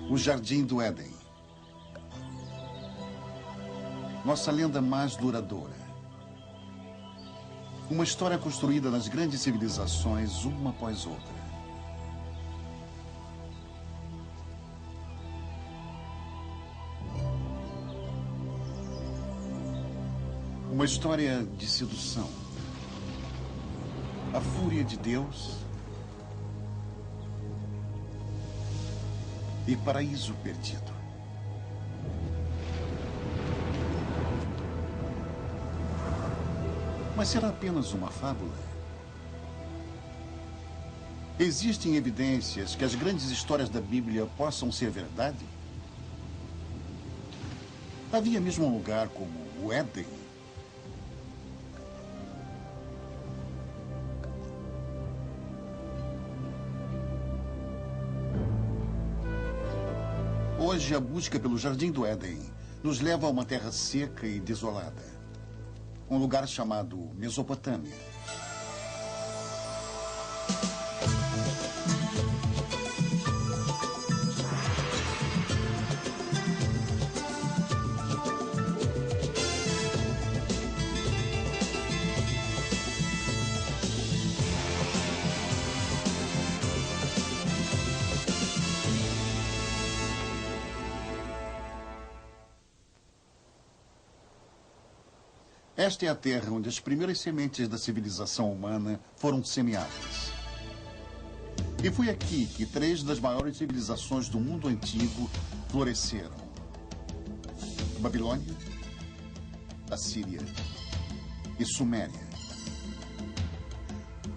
O Jardim do Éden. Nossa lenda mais duradoura. Uma história construída nas grandes civilizações, uma após outra. Uma história de sedução. A fúria de Deus e paraíso perdido. Mas será apenas uma fábula? Existem evidências que as grandes histórias da Bíblia possam ser verdade? Havia mesmo um lugar como o Éden? Hoje, a busca pelo Jardim do Éden nos leva a uma terra seca e desolada. Um lugar chamado Mesopotâmia. Esta é a terra onde as primeiras sementes da civilização humana foram semeadas. E foi aqui que 3 das maiores civilizações do mundo antigo floresceram: a Babilônia, a Síria e Suméria.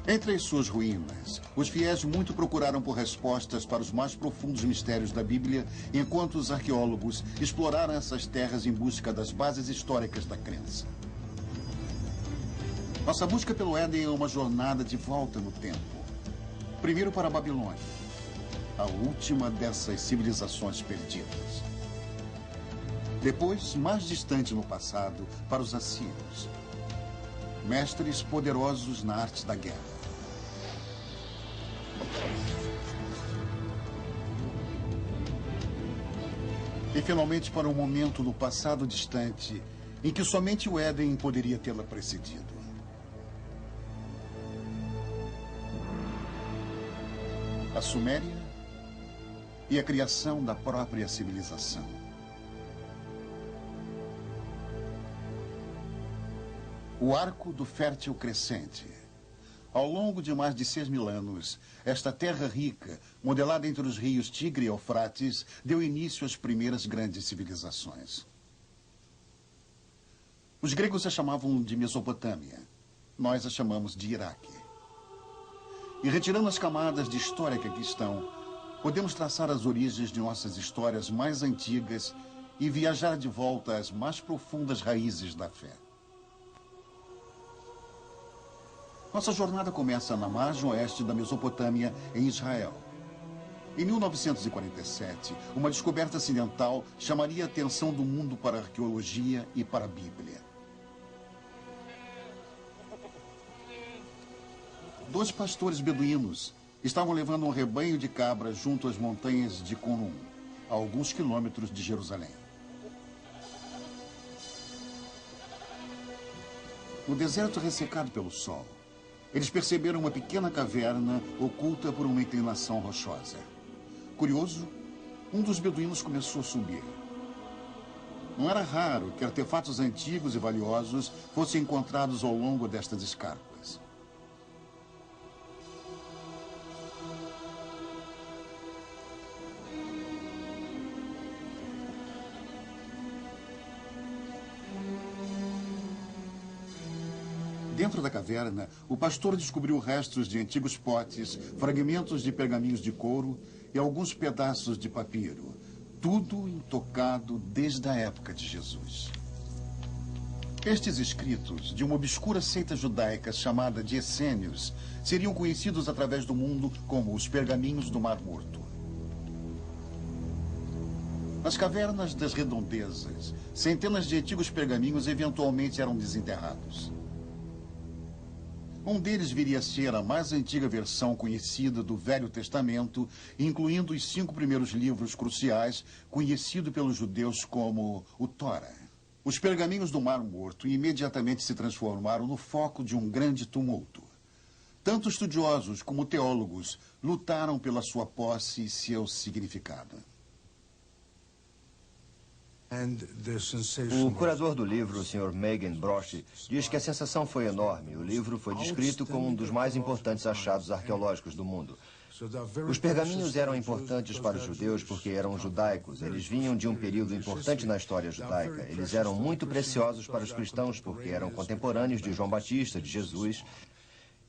Entre as suas ruínas, os fiéis muito procuraram por respostas para os mais profundos mistérios da Bíblia, enquanto os arqueólogos exploraram essas terras em busca das bases históricas da crença. Nossa busca pelo Éden é uma jornada de volta no tempo. Primeiro para a Babilônia, a última dessas civilizações perdidas. Depois, mais distante no passado, para os assírios, mestres poderosos na arte da guerra. E finalmente para um momento no passado distante em que somente o Éden poderia tê-la precedido. A Suméria e a criação da própria civilização. O Arco do Fértil Crescente. Ao longo de mais de 6.000 anos, esta terra rica, modelada entre os rios Tigre e Eufrates, deu início às primeiras grandes civilizações. Os gregos a chamavam de Mesopotâmia. Nós a chamamos de Iraque. E retirando as camadas de história que aqui estão, podemos traçar as origens de nossas histórias mais antigas e viajar de volta às mais profundas raízes da fé. Nossa jornada começa na margem oeste da Mesopotâmia, em Israel. Em 1947, uma descoberta acidental chamaria a atenção do mundo para a arqueologia e para a Bíblia. 2 pastores beduínos estavam levando um rebanho de cabras junto às montanhas de Qumran, a alguns quilômetros de Jerusalém. No deserto ressecado pelo sol, eles perceberam uma pequena caverna oculta por uma inclinação rochosa. Curioso, um dos beduínos começou a subir. Não era raro que artefatos antigos e valiosos fossem encontrados ao longo destas escarpas. Dentro da caverna, o pastor descobriu restos de antigos potes, fragmentos de pergaminhos de couro e alguns pedaços de papiro. Tudo intocado desde a época de Jesus. Estes escritos, de uma obscura seita judaica chamada de Essênios, seriam conhecidos através do mundo como os pergaminhos do Mar Morto. Nas cavernas das redondezas, centenas de antigos pergaminhos eventualmente eram desenterrados. Um deles viria a ser a mais antiga versão conhecida do Velho Testamento, incluindo os 5 primeiros livros cruciais, conhecido pelos judeus como o Tora. Os pergaminhos do Mar Morto imediatamente se transformaram no foco de um grande tumulto. Tanto estudiosos como teólogos lutaram pela sua posse e seu significado. O curador do livro, o Sr. Megan Brosh, diz que a sensação foi enorme. O livro foi descrito como um dos mais importantes achados arqueológicos do mundo. Os pergaminhos eram importantes para os judeus porque eram judaicos. Eles vinham de um período importante na história judaica. Eles eram muito preciosos para os cristãos porque eram contemporâneos de João Batista, de Jesus.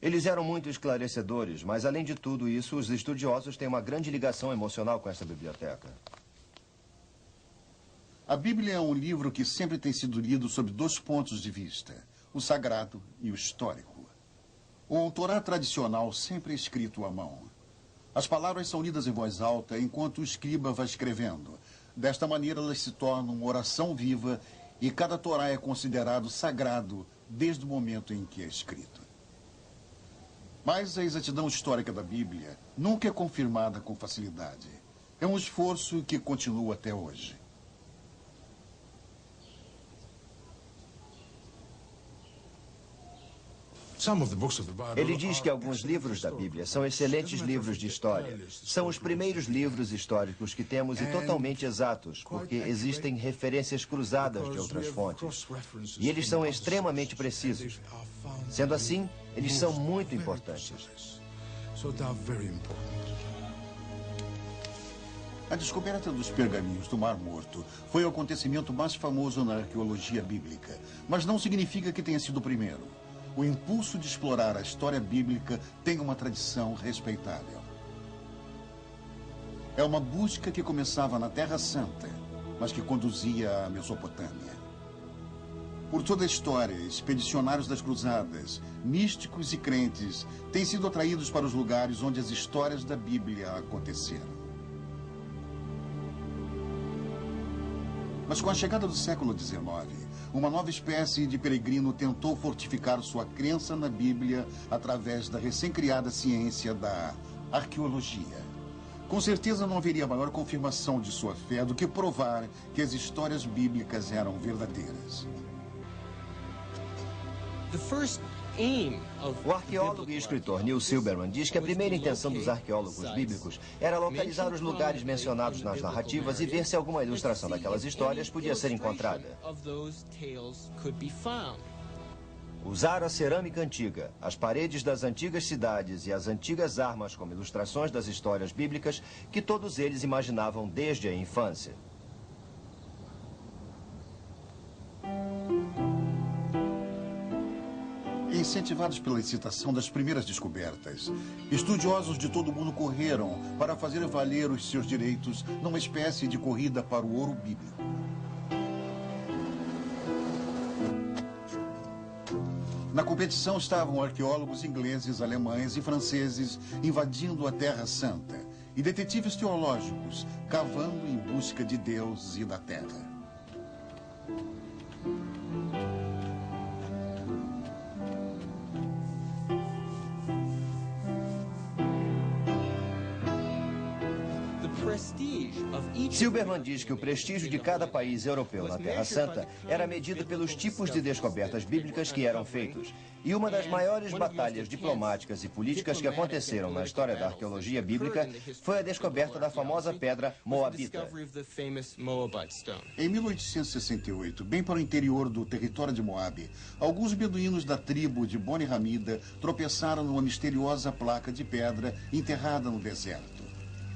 Eles eram muito esclarecedores, mas além de tudo isso, os estudiosos têm uma grande ligação emocional com essa biblioteca. A Bíblia é um livro que sempre tem sido lido sob 2 pontos de vista, o sagrado e o histórico. O Torá tradicional sempre é escrito à mão. As palavras são lidas em voz alta enquanto o escriba vai escrevendo. Desta maneira, elas se tornam uma oração viva e cada Torá é considerado sagrado desde o momento em que é escrito. Mas a exatidão histórica da Bíblia nunca é confirmada com facilidade. É um esforço que continua até hoje. Ele diz que alguns livros da Bíblia são excelentes livros de história. São os primeiros livros históricos que temos e totalmente exatos, porque existem referências cruzadas de outras fontes. E eles são extremamente precisos. Sendo assim, eles são muito importantes. A descoberta dos pergaminhos do Mar Morto foi o acontecimento mais famoso na arqueologia bíblica, mas não significa que tenha sido o primeiro. O impulso de explorar a história bíblica tem uma tradição respeitável. É uma busca que começava na Terra Santa, mas que conduzia à Mesopotâmia. Por toda a história, expedicionários das cruzadas, místicos e crentes têm sido atraídos para os lugares onde as histórias da Bíblia aconteceram. Mas com a chegada do século XIX, uma nova espécie de peregrino tentou fortificar sua crença na Bíblia através da recém-criada ciência da arqueologia. Com certeza não haveria maior confirmação de sua fé do que provar que as histórias bíblicas eram verdadeiras. O arqueólogo e escritor Neil Silberman diz que a primeira intenção dos arqueólogos bíblicos era localizar os lugares mencionados nas narrativas e ver se alguma ilustração daquelas histórias podia ser encontrada. Usar a cerâmica antiga, as paredes das antigas cidades e as antigas armas como ilustrações das histórias bíblicas que todos eles imaginavam desde a infância. Incentivados pela excitação das primeiras descobertas, estudiosos de todo o mundo correram para fazer valer os seus direitos numa espécie de corrida para o ouro bíblico. Na competição estavam arqueólogos ingleses, alemães e franceses invadindo a Terra Santa e detetives teológicos cavando em busca de Deus e da Terra. Silberman diz que o prestígio de cada país europeu na Terra Santa era medido pelos tipos de descobertas bíblicas que eram feitos. E uma das maiores batalhas diplomáticas e políticas que aconteceram na história da arqueologia bíblica foi a descoberta da famosa pedra moabita. Em 1868, bem para o interior do território de Moabe, alguns beduínos da tribo de Boni Hamida tropeçaram numa misteriosa placa de pedra enterrada no deserto.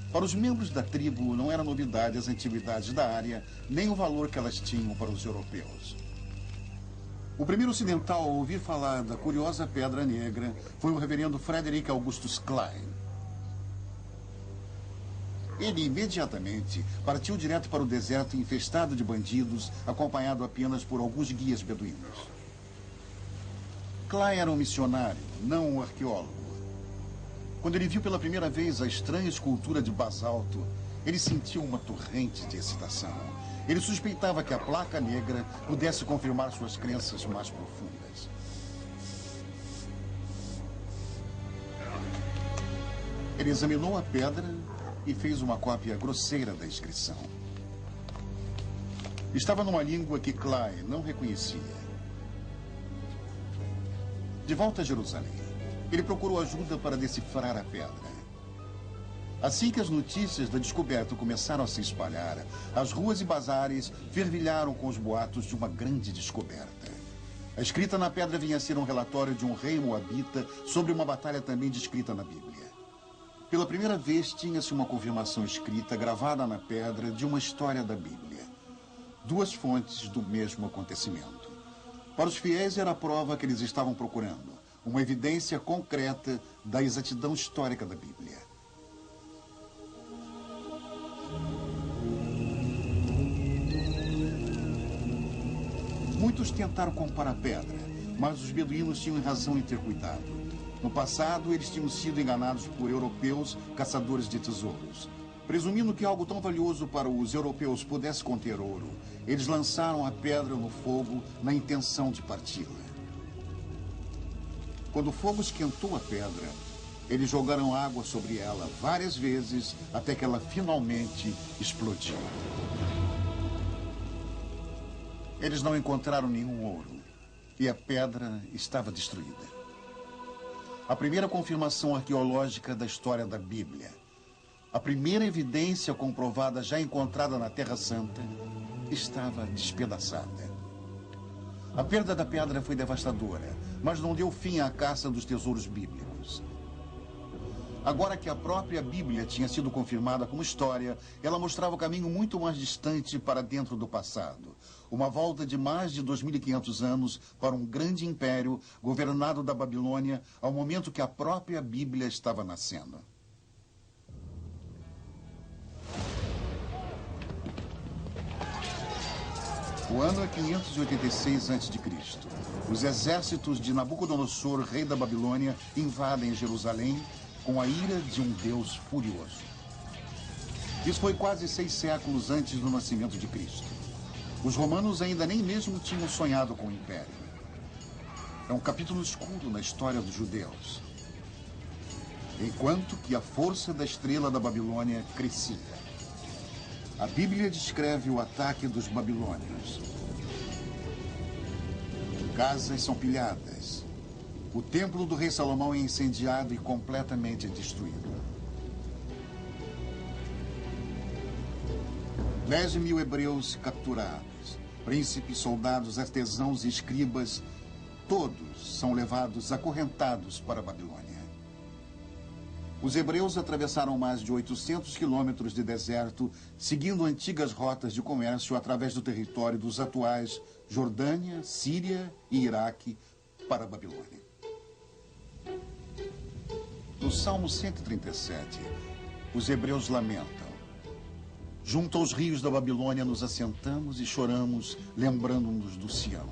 Para os membros da tribo, não era novidade as antiguidades da área, nem o valor que elas tinham para os europeus. O primeiro ocidental a ouvir falar da curiosa pedra negra foi o reverendo Frederick Augustus Klein. Ele imediatamente partiu direto para o deserto infestado de bandidos, acompanhado apenas por alguns guias beduínos. Klein era um missionário, não um arqueólogo. Quando ele viu pela primeira vez a estranha escultura de basalto, ele sentiu uma torrente de excitação. Ele suspeitava que a placa negra pudesse confirmar suas crenças mais profundas. Ele examinou a pedra e fez uma cópia grosseira da inscrição. Estava numa língua que Clay não reconhecia. De volta a Jerusalém, ele procurou ajuda para decifrar a pedra. Assim que as notícias da descoberta começaram a se espalhar, as ruas e bazares fervilharam com os boatos de uma grande descoberta. A escrita na pedra vinha a ser um relatório de um rei moabita sobre uma batalha também descrita na Bíblia. Pela primeira vez, tinha-se uma confirmação escrita, gravada na pedra, de uma história da Bíblia. Duas fontes do mesmo acontecimento. Para os fiéis, era a prova que eles estavam procurando. Uma evidência concreta da exatidão histórica da Bíblia. Muitos tentaram comprar a pedra, mas os beduínos tinham razão em ter cuidado. No passado, eles tinham sido enganados por europeus caçadores de tesouros. Presumindo que algo tão valioso para os europeus pudesse conter ouro, eles lançaram a pedra no fogo na intenção de parti-la. Quando o fogo esquentou a pedra, eles jogaram água sobre ela várias vezes até que ela finalmente explodiu. Eles não encontraram nenhum ouro e a pedra estava destruída. A primeira confirmação arqueológica da história da Bíblia. A primeira evidência comprovada já encontrada na Terra Santa estava despedaçada. A perda da pedra foi devastadora, mas não deu fim à caça dos tesouros bíblicos. Agora que a própria Bíblia tinha sido confirmada como história, ela mostrava o caminho muito mais distante para dentro do passado. Uma volta de mais de 2.500 anos para um grande império governado da Babilônia ao momento que a própria Bíblia estava nascendo. O ano é 586 a.C. Os exércitos de Nabucodonosor, rei da Babilônia, invadem Jerusalém com a ira de um Deus furioso. Isso foi quase 6 séculos antes do nascimento de Cristo. Os romanos ainda nem mesmo tinham sonhado com o império. É um capítulo escuro na história dos judeus. Enquanto que a força da estrela da Babilônia crescia. A Bíblia descreve o ataque dos babilônios. Casas são pilhadas. O templo do rei Salomão é incendiado e completamente destruído. 10.000 hebreus capturados. Príncipes, soldados, artesãos e escribas, todos são levados acorrentados para a Babilônia. Os hebreus atravessaram mais de 800 quilômetros de deserto, seguindo antigas rotas de comércio através do território dos atuais Jordânia, Síria e Iraque para a Babilônia. No Salmo 137, os hebreus lamentam. Junto aos rios da Babilônia nos assentamos e choramos, lembrando-nos do Sião.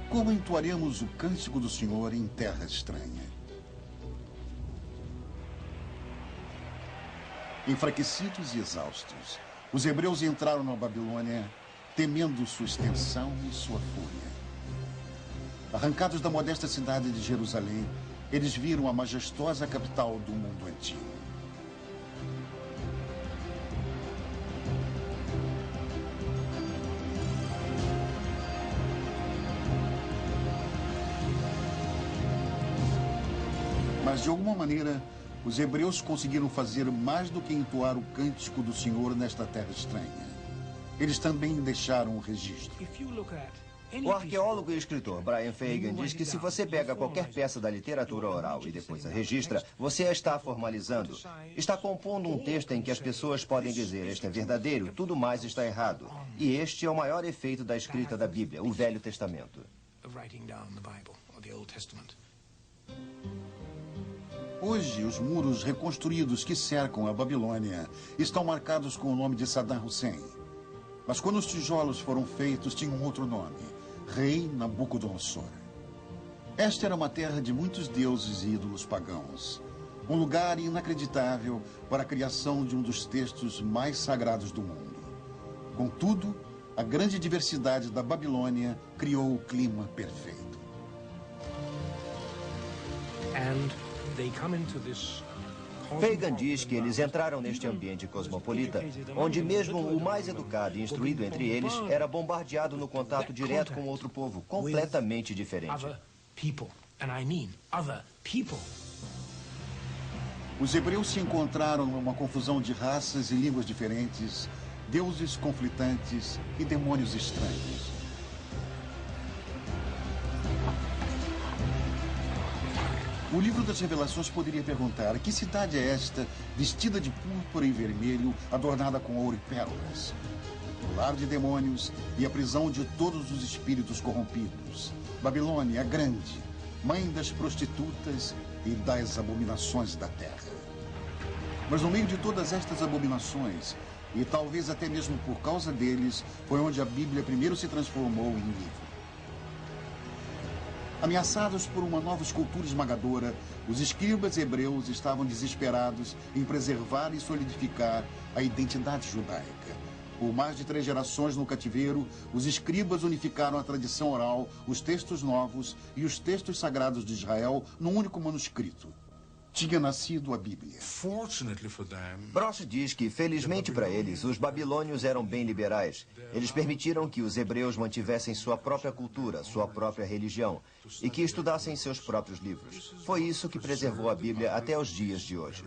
Como entoaremos o cântico do Senhor em terra estranha? Enfraquecidos e exaustos, os hebreus entraram na Babilônia, temendo sua extensão e sua fúria. Arrancados da modesta cidade de Jerusalém, eles viram a majestosa capital do mundo antigo. Mas, de alguma maneira, os hebreus conseguiram fazer mais do que entoar o cântico do Senhor nesta terra estranha. Eles também deixaram o registro. O arqueólogo e escritor Brian Fagan diz que se você pega qualquer peça da literatura oral e depois a registra, você a está formalizando. Está compondo um texto em que as pessoas podem dizer: este é verdadeiro, tudo mais está errado. E este é o maior efeito da escrita da Bíblia, o Velho Testamento. Hoje, os muros reconstruídos que cercam a Babilônia estão marcados com o nome de Saddam Hussein. Mas quando os tijolos foram feitos, tinham um outro nome: Rei Nabucodonosor. Esta era uma terra de muitos deuses e ídolos pagãos. Um lugar inacreditável para a criação de um dos textos mais sagrados do mundo. Contudo, a grande diversidade da Babilônia criou o clima perfeito. Fagan diz que eles entraram neste ambiente cosmopolita, onde mesmo o mais educado e instruído entre eles era bombardeado no contato direto com outro povo, completamente diferente. Os hebreus se encontraram numa confusão de raças e línguas diferentes, deuses conflitantes e demônios estranhos. O livro das Revelações poderia perguntar: que cidade é esta, vestida de púrpura e vermelho, adornada com ouro e pérolas? O lar de demônios e a prisão de todos os espíritos corrompidos. Babilônia, a grande, mãe das prostitutas e das abominações da terra. Mas no meio de todas estas abominações, e talvez até mesmo por causa deles, foi onde a Bíblia primeiro se transformou em livro. Ameaçados por uma nova escultura esmagadora, os escribas hebreus estavam desesperados em preservar e solidificar a identidade judaica. Por mais de 3 gerações no cativeiro, os escribas unificaram a tradição oral, os textos novos e os textos sagrados de Israel num único manuscrito. Tinha nascido a Bíblia. Brosh diz que, felizmente para eles, os babilônios eram bem liberais. Eles permitiram que os hebreus mantivessem sua própria cultura, sua própria religião, e que estudassem seus próprios livros. Foi isso que preservou a Bíblia até os dias de hoje.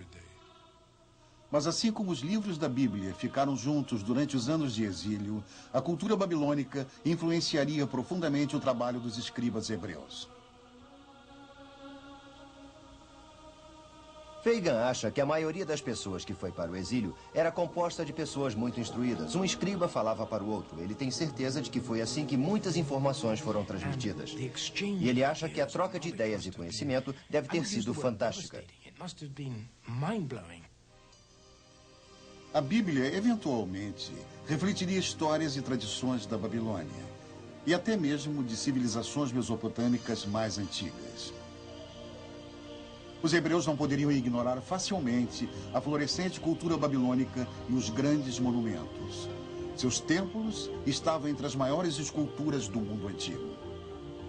Mas assim como os livros da Bíblia ficaram juntos durante os anos de exílio, a cultura babilônica influenciaria profundamente o trabalho dos escribas hebreus. Fagan acha que a maioria das pessoas que foi para o exílio era composta de pessoas muito instruídas. Um escriba falava para o outro. Ele tem certeza de que foi assim que muitas informações foram transmitidas. E ele acha que a troca de ideias e conhecimento deve ter sido fantástica. A Bíblia, eventualmente, refletiria histórias e tradições da Babilônia, e até mesmo de civilizações mesopotâmicas mais antigas. Os hebreus não poderiam ignorar facilmente a florescente cultura babilônica e os grandes monumentos. Seus templos estavam entre as maiores esculturas do mundo antigo.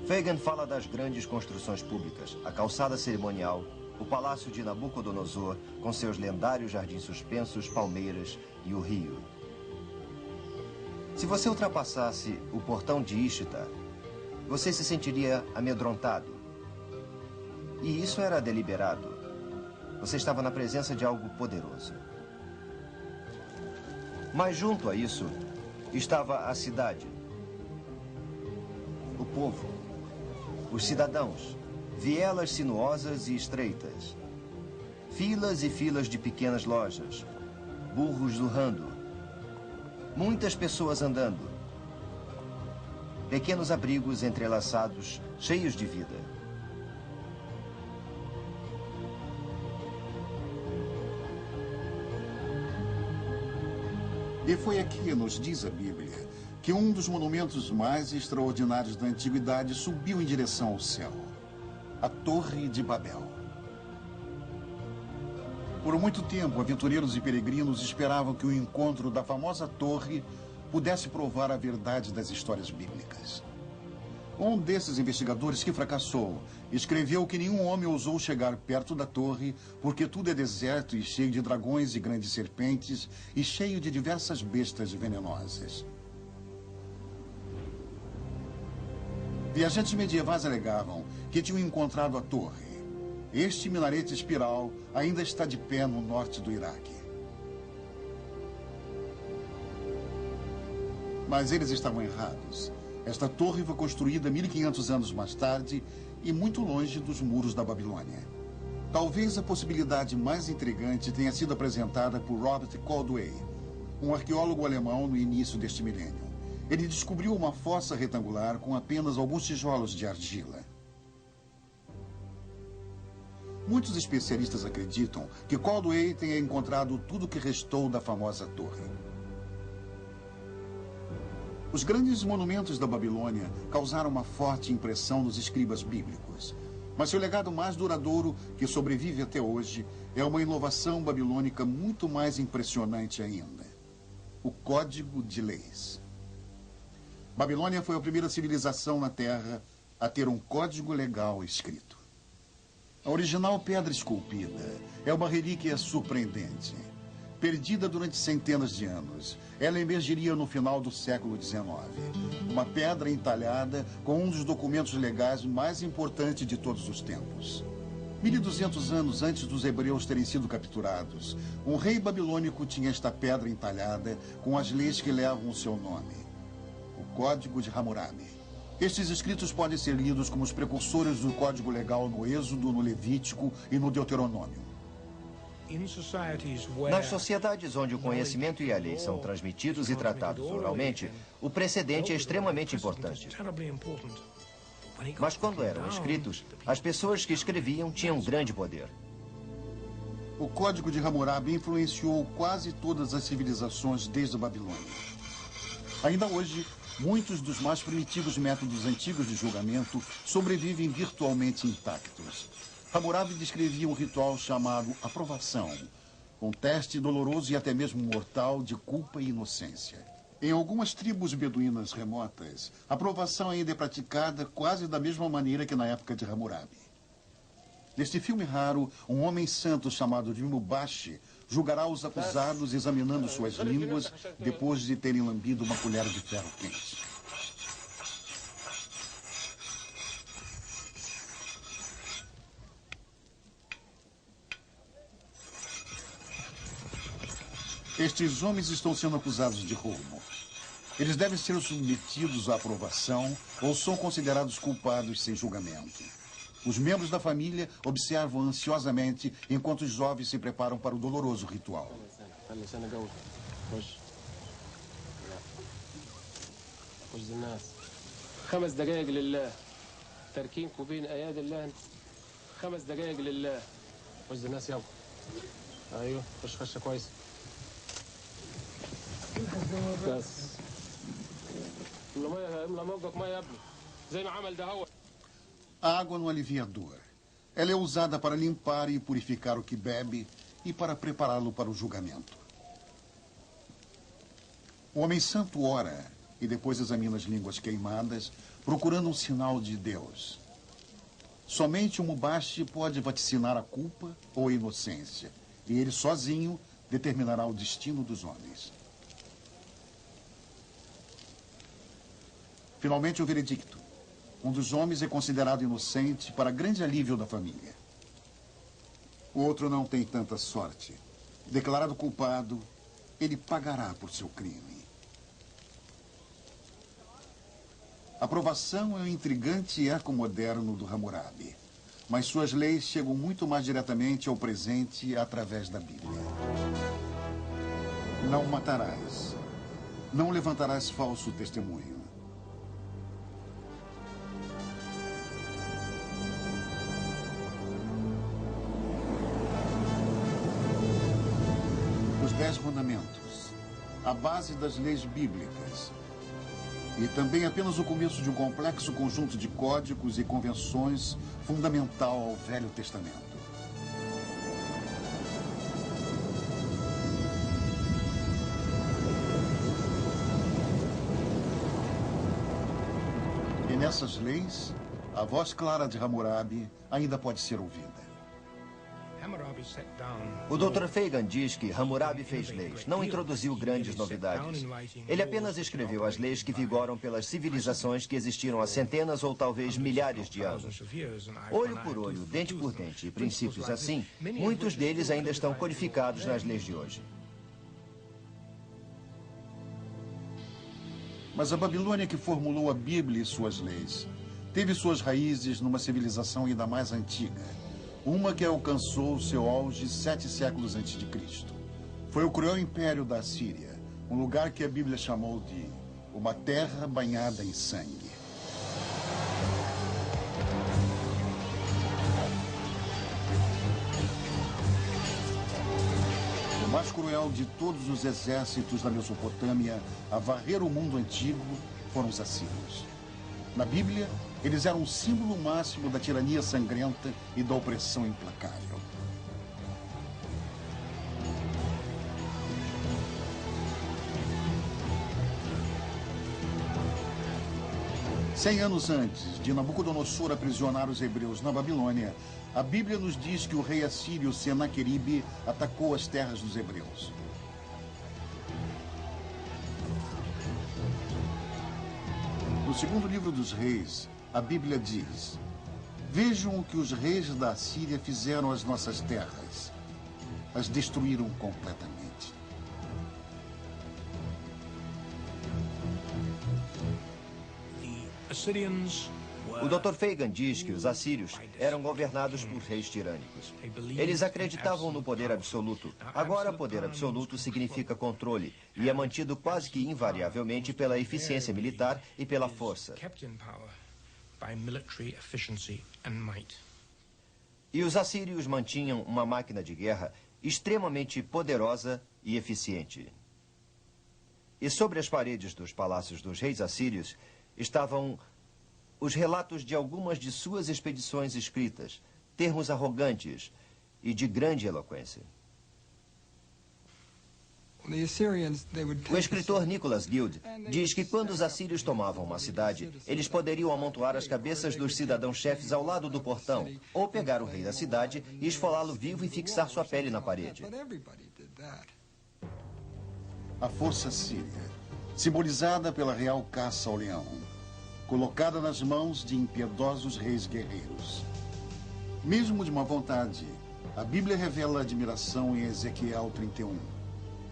Fagan fala das grandes construções públicas, a calçada cerimonial, o palácio de Nabucodonosor, com seus lendários jardins suspensos, palmeiras e o rio. Se você ultrapassasse o portão de Ishtar, você se sentiria amedrontado. E isso era deliberado. Você estava na presença de algo poderoso. Mas junto a isso, estava a cidade. O povo. Os cidadãos. Vielas sinuosas e estreitas. Filas e filas de pequenas lojas. Burros urrando. Muitas pessoas andando. Pequenos abrigos entrelaçados, cheios de vida. E foi aqui, nos diz a Bíblia, que um dos monumentos mais extraordinários da antiguidade subiu em direção ao céu. A Torre de Babel. Por muito tempo, aventureiros e peregrinos esperavam que o encontro da famosa torre pudesse provar a verdade das histórias bíblicas. Um desses investigadores que fracassou escreveu que nenhum homem ousou chegar perto da torre porque tudo é deserto e cheio de dragões e grandes serpentes e cheio de diversas bestas venenosas. Viajantes medievais alegavam que tinham encontrado a torre. Este minarete espiral ainda está de pé no norte do Iraque. Mas eles estavam errados. Esta torre foi construída 1500 anos mais tarde e muito longe dos muros da Babilônia. Talvez a possibilidade mais intrigante tenha sido apresentada por Robert Caldwell, um arqueólogo alemão no início deste milênio. Ele descobriu uma fossa retangular com apenas alguns tijolos de argila. Muitos especialistas acreditam que Caldwell tenha encontrado tudo o que restou da famosa torre. Os grandes monumentos da Babilônia causaram uma forte impressão nos escribas bíblicos. Mas seu legado mais duradouro, que sobrevive até hoje, é uma inovação babilônica muito mais impressionante ainda: o Código de Leis. Babilônia foi a primeira civilização na Terra a ter um código legal escrito. A original pedra esculpida é uma relíquia surpreendente. Perdida durante centenas de anos, ela emergiria no final do século XIX. Uma pedra entalhada com um dos documentos legais mais importantes de todos os tempos. 1.200 anos antes dos hebreus terem sido capturados, um rei babilônico tinha esta pedra entalhada com as leis que levam o seu nome. O Código de Hammurabi. Estes escritos podem ser lidos como os precursores do Código Legal no Êxodo, no Levítico e no Deuteronômio. Nas sociedades onde o conhecimento e a lei são transmitidos e tratados oralmente, o precedente é extremamente importante. Mas quando eram escritos, as pessoas que escreviam tinham grande poder. O Código de Hammurabi influenciou quase todas as civilizações desde a Babilônia. Ainda hoje, muitos dos mais primitivos métodos antigos de julgamento sobrevivem virtualmente intactos. Hammurabi descrevia um ritual chamado aprovação, um teste doloroso e até mesmo mortal de culpa e inocência. Em algumas tribos beduínas remotas, a aprovação ainda é praticada quase da mesma maneira que na época de Hammurabi. Neste filme raro, um homem santo chamado de Mubashi julgará os acusados examinando suas línguas depois de terem lambido uma colher de ferro quente. Estes homens estão sendo acusados de roubo. Eles devem ser submetidos à aprovação ou são considerados culpados sem julgamento. Os membros da família observam ansiosamente enquanto os jovens se preparam para o doloroso ritual. A água não alivia a dor. Ela é usada para limpar e purificar o que bebe e para prepará-lo para o julgamento. O homem santo ora e depois examina as línguas queimadas, procurando um sinal de Deus. Somente o Mubashi pode vaticinar a culpa ou a inocência, e ele sozinho determinará o destino dos homens. Finalmente, o veredicto. Um dos homens é considerado inocente para grande alívio da família. O outro não tem tanta sorte. Declarado culpado, ele pagará por seu crime. A aprovação é o intrigante eco moderno do Hammurabi, mas suas leis chegam muito mais diretamente ao presente através da Bíblia. Não matarás. Não levantarás falso testemunho. Os 10 mandamentos, a base das leis bíblicas, e também apenas o começo de um complexo conjunto de códigos e convenções fundamental ao Velho Testamento. E nessas leis, a voz clara de Hammurabi ainda pode ser ouvida. O Dr. Fagan diz que Hammurabi fez leis, não introduziu grandes novidades. Ele apenas escreveu as leis que vigoram pelas civilizações que existiram há centenas ou talvez milhares de anos. Olho por olho, dente por dente e princípios assim, muitos deles ainda estão codificados nas leis de hoje. Mas a Babilônia que formulou a Bíblia e suas leis teve suas raízes numa civilização ainda mais antiga. Uma que alcançou seu auge 7 séculos antes de Cristo. Foi o cruel império da Assíria, um lugar que a Bíblia chamou de uma terra banhada em sangue. O mais cruel de todos os exércitos da Mesopotâmia a varrer o mundo antigo foram os assírios. Na Bíblia, eles eram o símbolo máximo da tirania sangrenta e da opressão implacável. 100 anos antes de Nabucodonosor aprisionar os hebreus na Babilônia, a Bíblia nos diz que o rei assírio Senaqueribe atacou as terras dos hebreus. No segundo livro dos reis, a Bíblia diz: vejam o que os reis da Assíria fizeram às nossas terras. As destruíram completamente. O Dr. Fagan diz que os assírios eram governados por reis tirânicos. Eles acreditavam no poder absoluto. Agora, poder absoluto significa controle e é mantido quase que invariavelmente pela eficiência militar e pela força. E os assírios mantinham uma máquina de guerra extremamente poderosa e eficiente. E sobre as paredes dos palácios dos reis assírios estavam os relatos de algumas de suas expedições escritas, termos arrogantes e de grande eloquência. O escritor Nicholas Guild diz que quando os assírios tomavam uma cidade, eles poderiam amontoar as cabeças dos cidadãos-chefes ao lado do portão, ou pegar o rei da cidade e esfolá-lo vivo e fixar sua pele na parede. A força síria, simbolizada pela real caça ao leão, colocada nas mãos de impiedosos reis guerreiros. Mesmo de má vontade, a Bíblia revela admiração em Ezequiel 31,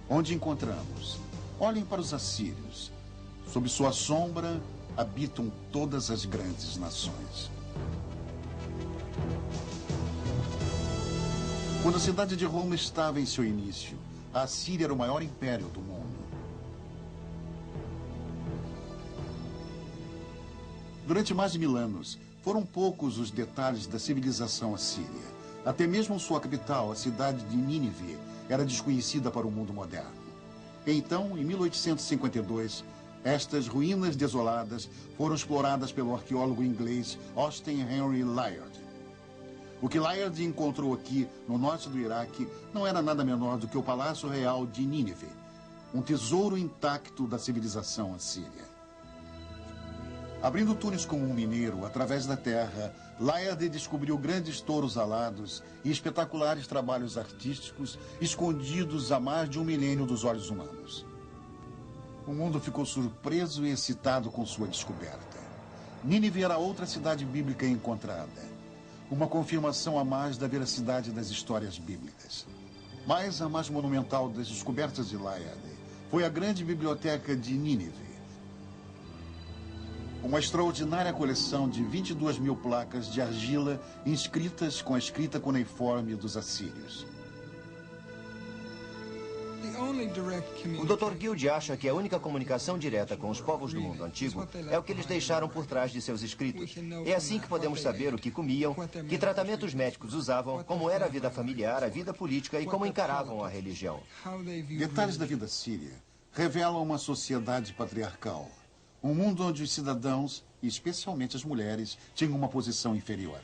onde encontramos: olhem para os assírios, sob sua sombra habitam todas as grandes nações. Quando a cidade de Roma estava em seu início, a Assíria era o maior império do mundo. Durante mais de 1000 anos, foram poucos os detalhes da civilização assíria. Até mesmo sua capital, a cidade de Nínive, era desconhecida para o mundo moderno. Então, em 1852, estas ruínas desoladas foram exploradas pelo arqueólogo inglês Austin Henry Layard. O que Layard encontrou aqui, no norte do Iraque, não era nada menor do que o Palácio Real de Nínive, um tesouro intacto da civilização assíria. Abrindo túneis como um mineiro através da terra, Layard descobriu grandes touros alados e espetaculares trabalhos artísticos escondidos há mais de 1 milênio dos olhos humanos. O mundo ficou surpreso e excitado com sua descoberta. Nínive era outra cidade bíblica encontrada, uma confirmação a mais da veracidade das histórias bíblicas. Mas a mais monumental das descobertas de Layard foi a grande biblioteca de Nínive. Uma extraordinária coleção de 22.000 placas de argila inscritas com a escrita cuneiforme dos assírios. O Dr. Guild acha que a única comunicação direta com os povos do mundo antigo é o que eles deixaram por trás de seus escritos. É assim que podemos saber o que comiam, que tratamentos médicos usavam, como era a vida familiar, a vida política e como encaravam a religião. Detalhes da vida síria revelam uma sociedade patriarcal. Um mundo onde os cidadãos, e especialmente as mulheres, tinham uma posição inferior.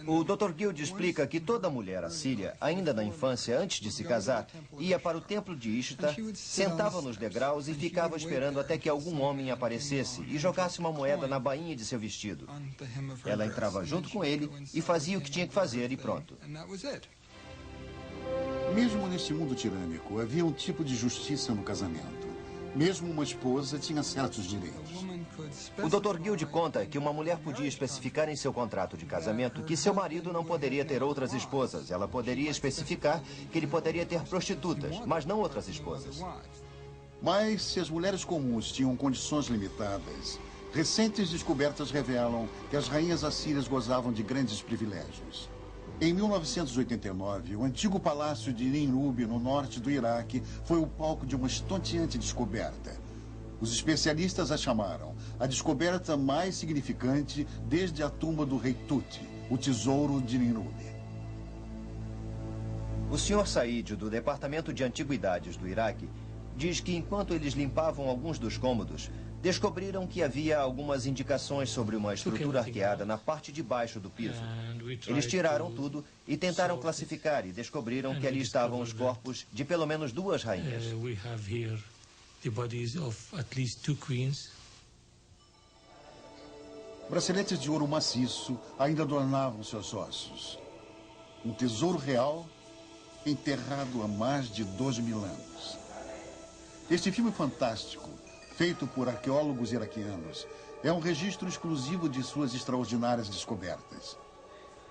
O Dr. Guild explica que toda mulher assíria, ainda na infância, antes de se casar, ia para o templo de Ishtar, sentava nos degraus e ficava esperando até que algum homem aparecesse e jogasse uma moeda na bainha de seu vestido. Ela entrava junto com ele e fazia o que tinha que fazer e pronto. Mesmo neste mundo tirânico, havia um tipo de justiça no casamento. Mesmo uma esposa tinha certos direitos. O Dr. Guild conta que uma mulher podia especificar em seu contrato de casamento que seu marido não poderia ter outras esposas. Ela poderia especificar que ele poderia ter prostitutas, mas não outras esposas. Mas se as mulheres comuns tinham condições limitadas, recentes descobertas revelam que as rainhas assírias gozavam de grandes privilégios. Em 1989, o antigo palácio de Ninrub, no norte do Iraque, foi o palco de uma estonteante descoberta. Os especialistas a chamaram a descoberta mais significante desde a tumba do rei Tut, o tesouro de Ninrub. O Sr. Said, do Departamento de Antiguidades do Iraque, diz que enquanto eles limpavam alguns dos cômodos, descobriram que havia algumas indicações sobre uma estrutura arqueada na parte de baixo do piso. Eles tiraram tudo e tentaram classificar e descobriram que ali estavam os corpos de pelo menos 2 rainhas. Braceletes de ouro maciço ainda adornavam seus ossos. Um tesouro real enterrado há mais de 2.000 anos. Este filme fantástico, feito por arqueólogos iraquianos, é um registro exclusivo de suas extraordinárias descobertas.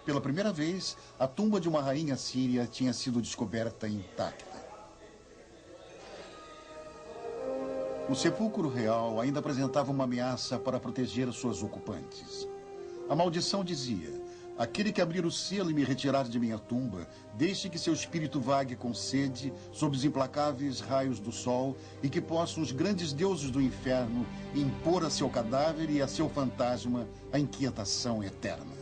Pela primeira vez, a tumba de uma rainha síria tinha sido descoberta intacta. O sepulcro real ainda apresentava uma ameaça para proteger suas ocupantes. A maldição dizia: aquele que abrir o selo e me retirar de minha tumba, deixe que seu espírito vague com sede sob os implacáveis raios do sol e que possam os grandes deuses do inferno impor a seu cadáver e a seu fantasma a inquietação eterna.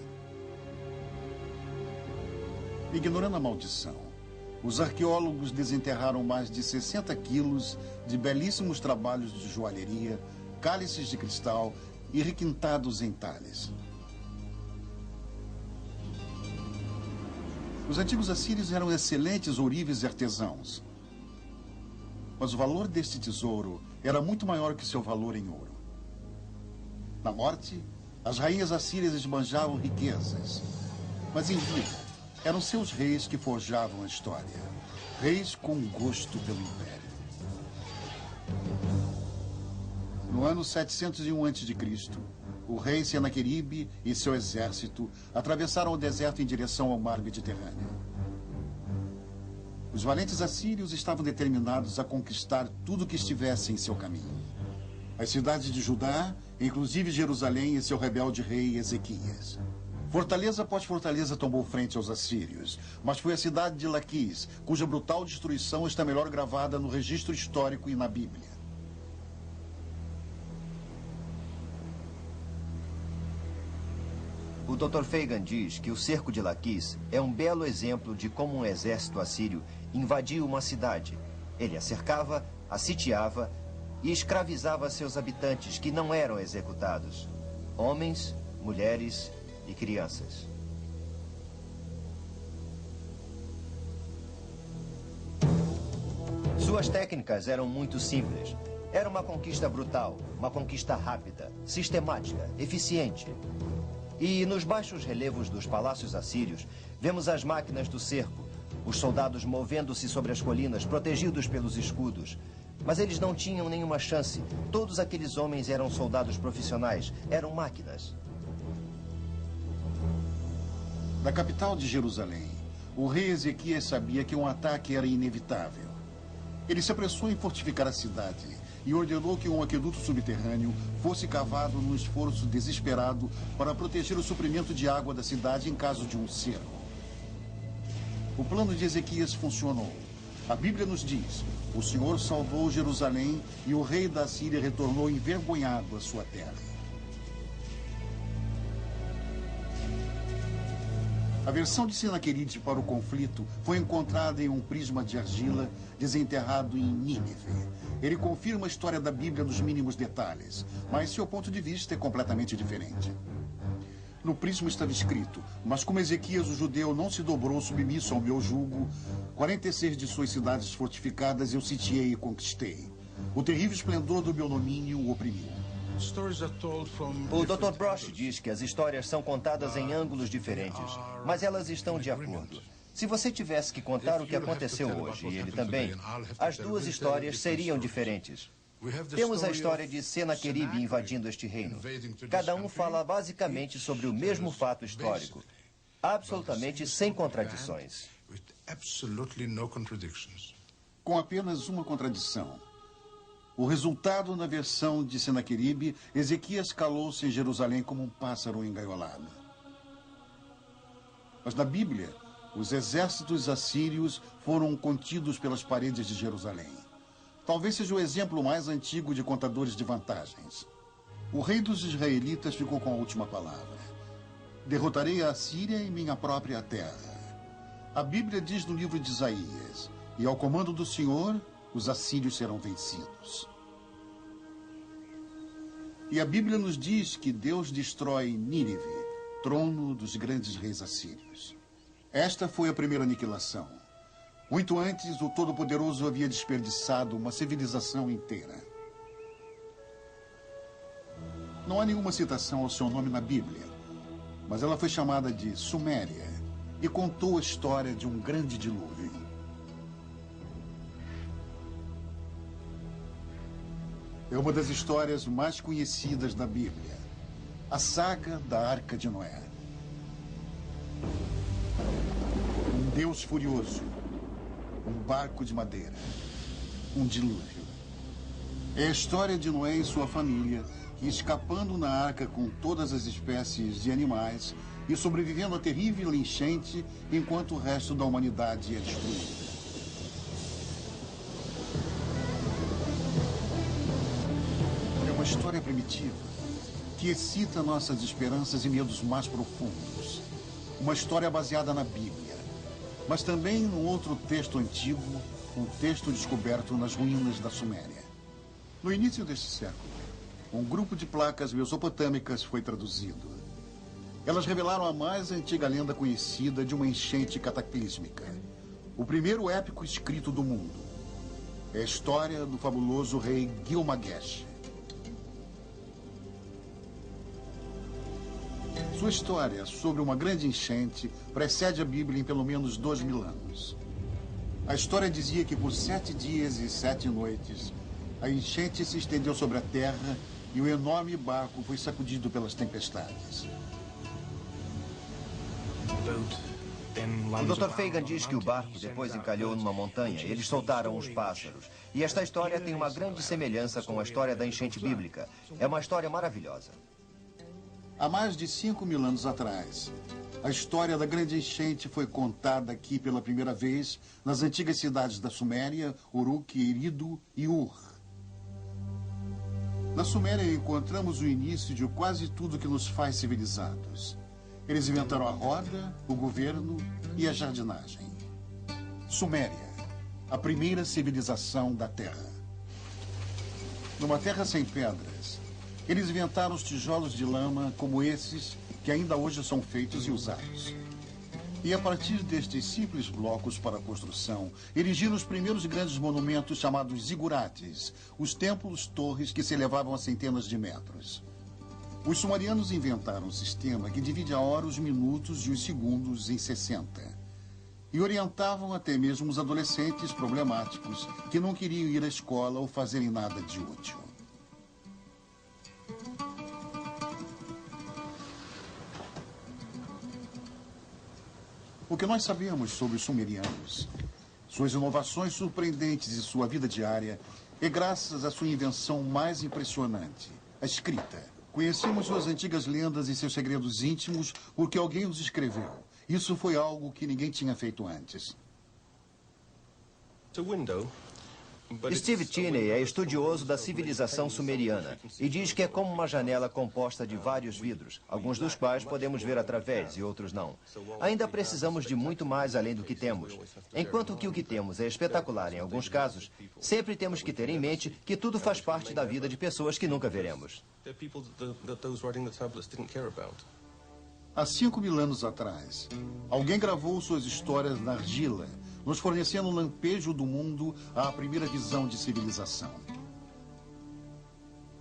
Ignorando a maldição, os arqueólogos desenterraram mais de 60 quilos de belíssimos trabalhos de joalheria, cálices de cristal e requintados entalhes. Os antigos assírios eram excelentes ourives e artesãos. Mas o valor deste tesouro era muito maior que seu valor em ouro. Na morte, as rainhas assírias esbanjavam riquezas. Mas em vida, eram seus reis que forjavam a história. Reis com gosto pelo império. No ano 701 a.C., o rei Senaqueribe e seu exército atravessaram o deserto em direção ao mar Mediterrâneo. Os valentes assírios estavam determinados a conquistar tudo que estivesse em seu caminho. As cidades de Judá, inclusive Jerusalém e seu rebelde rei Ezequias. Fortaleza após fortaleza tomou frente aos assírios, mas foi a cidade de Laquis, cuja brutal destruição está melhor gravada no registro histórico e na Bíblia. O Dr. Fagan diz que o cerco de Laquis é um belo exemplo de como um exército assírio invadiu uma cidade. Ele a cercava, a sitiava e escravizava seus habitantes, que não eram executados. Homens, mulheres e crianças. Suas técnicas eram muito simples. Era uma conquista brutal, uma conquista rápida, sistemática, eficiente. E nos baixos relevos dos palácios assírios, vemos as máquinas do cerco, os soldados movendo-se sobre as colinas, protegidos pelos escudos. Mas eles não tinham nenhuma chance. Todos aqueles homens eram soldados profissionais, eram máquinas. Da capital de Jerusalém, o rei Ezequias sabia que um ataque era inevitável. Ele se apressou em fortificar a cidade e ordenou que um aqueduto subterrâneo fosse cavado num esforço desesperado para proteger o suprimento de água da cidade em caso de um cerco. O plano de Ezequias funcionou. A Bíblia nos diz: o Senhor salvou Jerusalém e o rei da Síria retornou envergonhado à sua terra. A versão de Senaqueribe para o conflito foi encontrada em um prisma de argila desenterrado em Nínive. Ele confirma a história da Bíblia nos mínimos detalhes, mas seu ponto de vista é completamente diferente. No prisma estava escrito: mas como Ezequias, o judeu, não se dobrou submisso ao meu jugo, 46 de suas cidades fortificadas eu sitiei e conquistei. O terrível esplendor do meu domínio o oprimiu. O Dr. Brosh diz que as histórias são contadas em ângulos diferentes, mas elas estão de acordo. Se você tivesse que contar o que aconteceu hoje, e ele também, as duas histórias seriam diferentes. Temos a história de Senaqueribe invadindo este reino. Cada um fala basicamente sobre o mesmo fato histórico, absolutamente sem contradições. Com apenas uma contradição. O resultado, na versão de Senaqueribe, Ezequias calou-se em Jerusalém como um pássaro engaiolado. Mas na Bíblia, os exércitos assírios foram contidos pelas paredes de Jerusalém. Talvez seja o exemplo mais antigo de contadores de vantagens. O rei dos israelitas ficou com a última palavra. Derrotarei a Assíria em minha própria terra. A Bíblia diz no livro de Isaías: e ao comando do Senhor, os assírios serão vencidos. E a Bíblia nos diz que Deus destrói Nínive, trono dos grandes reis assírios. Esta foi a primeira aniquilação. Muito antes, o Todo-Poderoso havia desperdiçado uma civilização inteira. Não há nenhuma citação ao seu nome na Bíblia, mas ela foi chamada de Suméria e contou a história de um grande dilúvio. É uma das histórias mais conhecidas da Bíblia, a saga da Arca de Noé. Um Deus furioso, um barco de madeira, um dilúvio. É a história de Noé e sua família, que escapando na arca com todas as espécies de animais e sobrevivendo à terrível enchente enquanto o resto da humanidade é destruída. É uma história primitiva que excita nossas esperanças e medos mais profundos. Uma história baseada na Bíblia, mas também num outro texto antigo, um texto descoberto nas ruínas da Suméria. No início deste século, um grupo de placas mesopotâmicas foi traduzido. Elas revelaram a mais antiga lenda conhecida de uma enchente cataclísmica. O primeiro épico escrito do mundo. É a história do fabuloso rei Gilgamesh. Sua história sobre uma grande enchente precede a Bíblia em pelo menos 2000 anos. A história dizia que por 7 dias e 7 noites, a enchente se estendeu sobre a terra e o enorme barco foi sacudido pelas tempestades. O Dr. Fagan diz que o barco depois encalhou numa montanha e eles soltaram os pássaros. E esta história tem uma grande semelhança com a história da enchente bíblica. É uma história maravilhosa. Há mais de 5.000 anos atrás, a história da grande enchente foi contada aqui pela primeira vez nas antigas cidades da Suméria, Uruk, Eridu e Ur. Na Suméria encontramos o início de quase tudo que nos faz civilizados. Eles inventaram a roda, o governo e a jardinagem. Suméria, a primeira civilização da Terra. Numa terra sem pedras, eles inventaram os tijolos de lama como esses que ainda hoje são feitos e usados. E a partir destes simples blocos para a construção, erigiram os primeiros grandes monumentos chamados zigurates, os templos-torres que se elevavam a centenas de metros. Os sumerianos inventaram um sistema que divide a hora, os minutos e os segundos em 60. E orientavam até mesmo os adolescentes problemáticos que não queriam ir à escola ou fazerem nada de útil. O que nós sabemos sobre os sumerianos, suas inovações surpreendentes e sua vida diária, é graças à sua invenção mais impressionante, a escrita. Conhecemos suas antigas lendas e seus segredos íntimos porque alguém os escreveu. Isso foi algo que ninguém tinha feito antes. Steve Tinney é estudioso da civilização sumeriana e diz que é como uma janela composta de vários vidros, alguns dos quais podemos ver através e outros não. Ainda precisamos de muito mais além do que temos. Enquanto que o que temos é espetacular em alguns casos, sempre temos que ter em mente que tudo faz parte da vida de pessoas que nunca veremos. Há 5.000 anos atrás, alguém gravou suas histórias na argila, nos fornecendo um lampejo do mundo à primeira visão de civilização.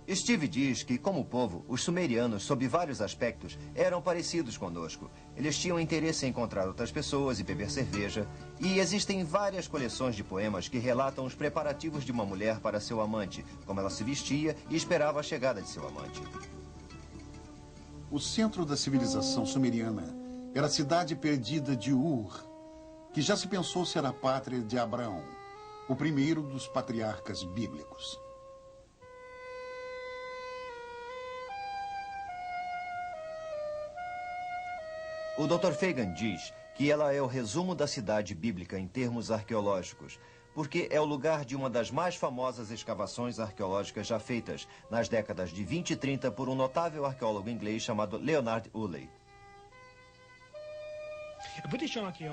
Steve diz que, como povo, os sumerianos, sob vários aspectos, eram parecidos conosco. Eles tinham interesse em encontrar outras pessoas e beber cerveja. E existem várias coleções de poemas que relatam os preparativos de uma mulher para seu amante, como ela se vestia e esperava a chegada de seu amante. O centro da civilização sumeriana era a cidade perdida de Ur, que já se pensou ser a pátria de Abraão, o primeiro dos patriarcas bíblicos. O Dr. Fagan diz que ela é o resumo da cidade bíblica em termos arqueológicos, porque é o lugar de uma das mais famosas escavações arqueológicas já feitas nas décadas de 20 e 30 por um notável arqueólogo inglês chamado Leonard Woolley.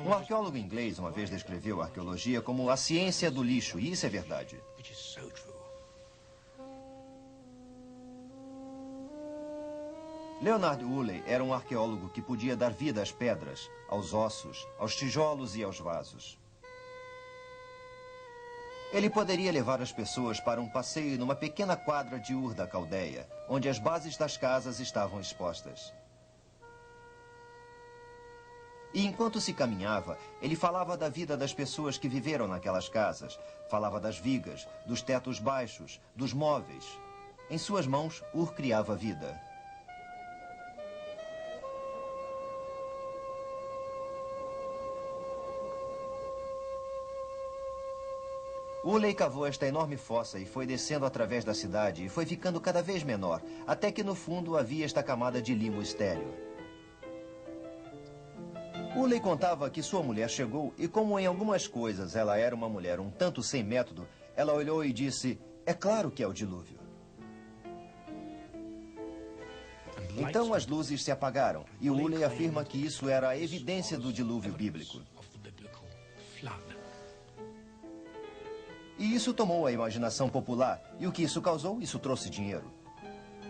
Um arqueólogo inglês uma vez descreveu a arqueologia como a ciência do lixo, e isso é verdade. Leonard Woolley era um arqueólogo que podia dar vida às pedras, aos ossos, aos tijolos e aos vasos. Ele poderia levar as pessoas para um passeio numa pequena quadra de Ur da Caldeia, onde as bases das casas estavam expostas. E enquanto se caminhava, ele falava da vida das pessoas que viveram naquelas casas. Falava das vigas, dos tetos baixos, dos móveis. Em suas mãos, Ur criava vida. Uley cavou esta enorme fossa e foi descendo através da cidade e foi ficando cada vez menor, até que no fundo havia esta camada de limo estéril. Uley contava que sua mulher chegou e, como em algumas coisas ela era uma mulher um tanto sem método, ela olhou e disse: "É claro que é o dilúvio." Então as luzes se apagaram e Uley afirma que isso era a evidência do dilúvio bíblico. E isso tomou a imaginação popular. E o que isso causou? Isso trouxe dinheiro.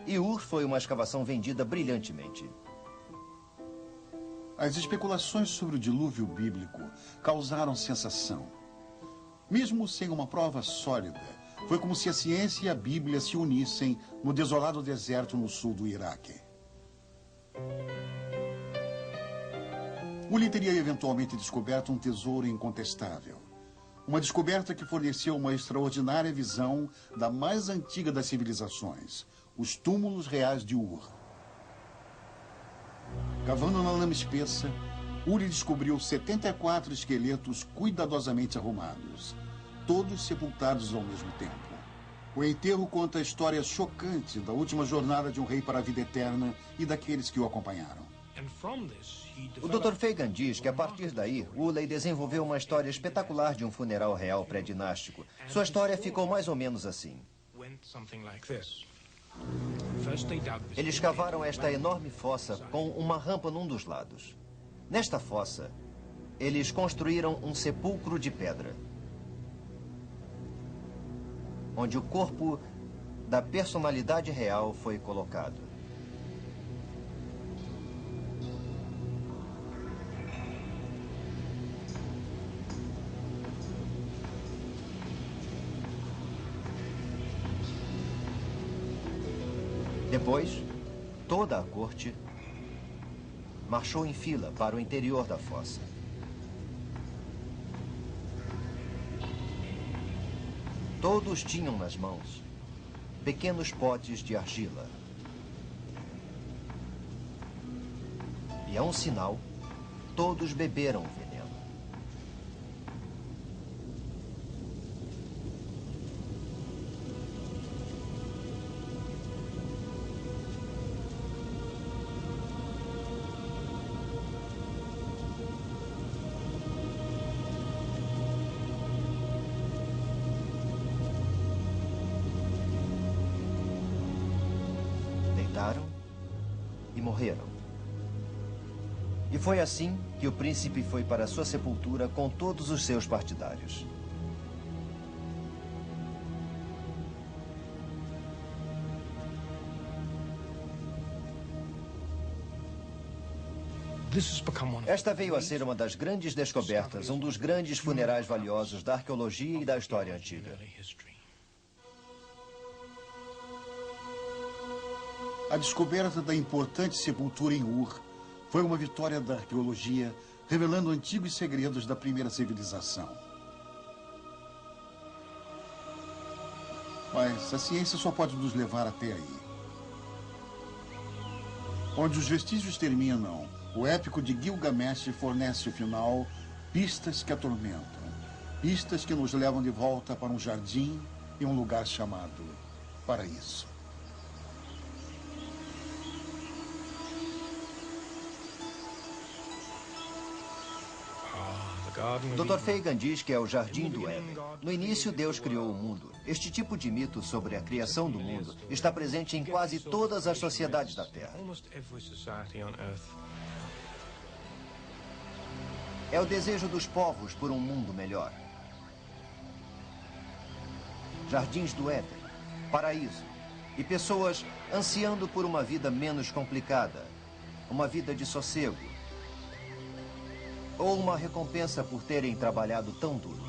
E Ur foi uma escavação vendida brilhantemente. As especulações sobre o dilúvio bíblico causaram sensação. Mesmo sem uma prova sólida, foi como se a ciência e a Bíblia se unissem no desolado deserto no sul do Iraque. Uley teria eventualmente descoberto um tesouro incontestável. Uma descoberta que forneceu uma extraordinária visão da mais antiga das civilizações, os túmulos reais de Ur. Cavando na lama espessa, Uley descobriu 74 esqueletos cuidadosamente arrumados, todos sepultados ao mesmo tempo. O enterro conta a história chocante da última jornada de um rei para a vida eterna e daqueles que o acompanharam. O Dr. Fagan diz que, a partir daí, Uley desenvolveu uma história espetacular de um funeral real pré-dinástico. Sua história ficou mais ou menos assim. Eles cavaram esta enorme fossa com uma rampa num dos lados. Nesta fossa, eles construíram um sepulcro de pedra, onde o corpo da personalidade real foi colocado. Depois, toda a corte marchou em fila para o interior da fossa. Todos tinham nas mãos pequenos potes de argila. E a um sinal, todos beberam o veneno. E morreram. E foi assim que o príncipe foi para sua sepultura com todos os seus partidários. Esta veio a ser uma das grandes descobertas, um dos grandes funerais valiosos da arqueologia e da história antiga. A descoberta da importante sepultura em Ur foi uma vitória da arqueologia, revelando antigos segredos da primeira civilização. Mas a ciência só pode nos levar até aí. Onde os vestígios terminam, o épico de Gilgamesh fornece o final, pistas que atormentam, pistas que nos levam de volta para um jardim e um lugar chamado paraíso. Dr. Fagan diz que é o Jardim do Éden. No início, Deus criou o mundo. Este tipo de mito sobre a criação do mundo está presente em quase todas as sociedades da Terra. É o desejo dos povos por um mundo melhor. Jardins do Éden, paraíso, e pessoas ansiando por uma vida menos complicada, uma vida de sossego, ou uma recompensa por terem trabalhado tão duro.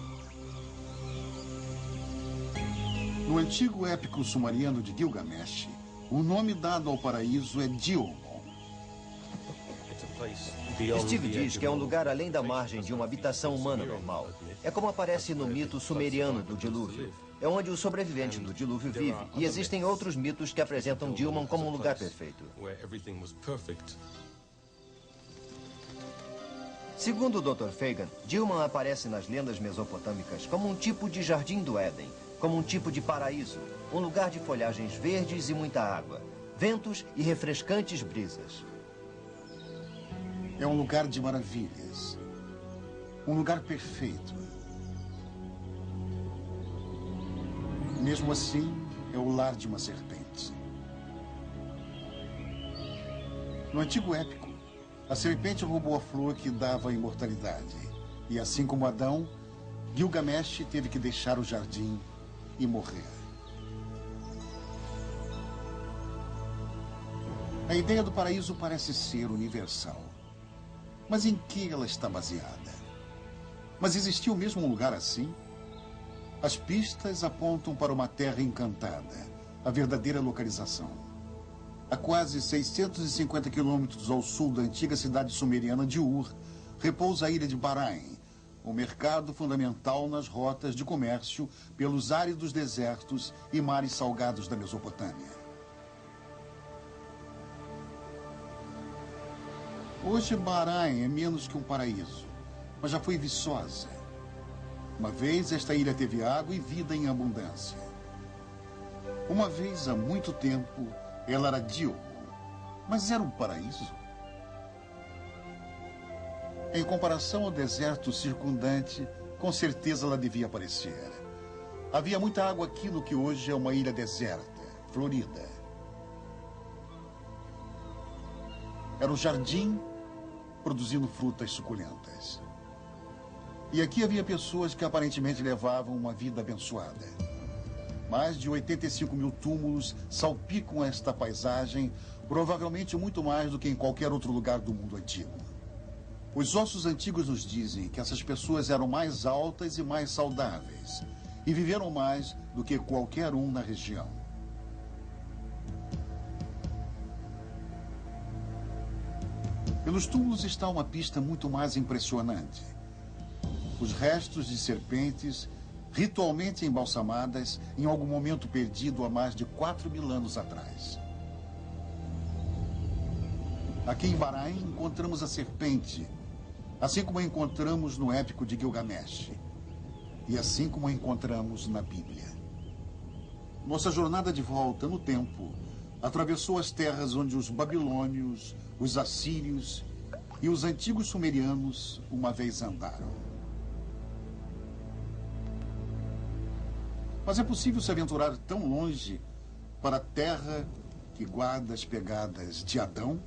No antigo épico sumeriano de Gilgamesh, o nome dado ao paraíso é Dilmun. Steve diz que é um lugar além da margem de uma habitação humana normal. É como aparece no mito sumeriano do dilúvio. É onde o sobrevivente do dilúvio vive. E existem outros mitos que apresentam Dilmun como um lugar perfeito. Segundo o Dr. Fagan, Dilmun aparece nas lendas mesopotâmicas como um tipo de jardim do Éden, como um tipo de paraíso, um lugar de folhagens verdes e muita água, ventos e refrescantes brisas. É um lugar de maravilhas. Um lugar perfeito. Mesmo assim, é o lar de uma serpente. No antigo épico, a serpente roubou a flor que dava a imortalidade. E assim como Adão, Gilgamesh teve que deixar o jardim e morrer. A ideia do paraíso parece ser universal. Mas em que ela está baseada? Mas existiu mesmo um lugar assim? As pistas apontam para uma terra encantada, a verdadeira localização. A quase 650 quilômetros ao sul da antiga cidade sumeriana de Ur, repousa a ilha de Bahrain, um mercado fundamental nas rotas de comércio pelos áridos desertos e mares salgados da Mesopotâmia. Hoje, Bahrain é menos que um paraíso, mas já foi viçosa. Uma vez, esta ilha teve água e vida em abundância. Uma vez, há muito tempo, ela era Dilmun, mas era um paraíso. Em comparação ao deserto circundante, com certeza ela devia parecer. Havia muita água aqui no que hoje é uma ilha deserta, florida. Era um jardim produzindo frutas suculentas. E aqui havia pessoas que aparentemente levavam uma vida abençoada. Mais de 85 mil túmulos salpicam esta paisagem, provavelmente muito mais do que em qualquer outro lugar do mundo antigo. Os ossos antigos nos dizem que essas pessoas eram mais altas e mais saudáveis, e viveram mais do que qualquer um na região. Pelos túmulos está uma pista muito mais impressionante. Os restos de serpentes, ritualmente embalsamadas em algum momento perdido há mais de 4.000 anos atrás. Aqui em Bahrain encontramos a serpente, assim como a encontramos no épico de Gilgamesh, e assim como a encontramos na Bíblia. Nossa jornada de volta no tempo atravessou as terras onde os babilônios, os assírios e os antigos sumerianos uma vez andaram. Mas é possível se aventurar tão longe para a terra que guarda as pegadas de Adão?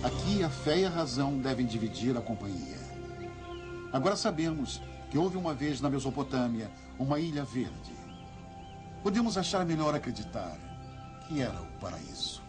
Aqui a fé e a razão devem dividir a companhia. Agora sabemos que houve uma vez na Mesopotâmia uma ilha verde. Podemos achar melhor acreditar que era o paraíso.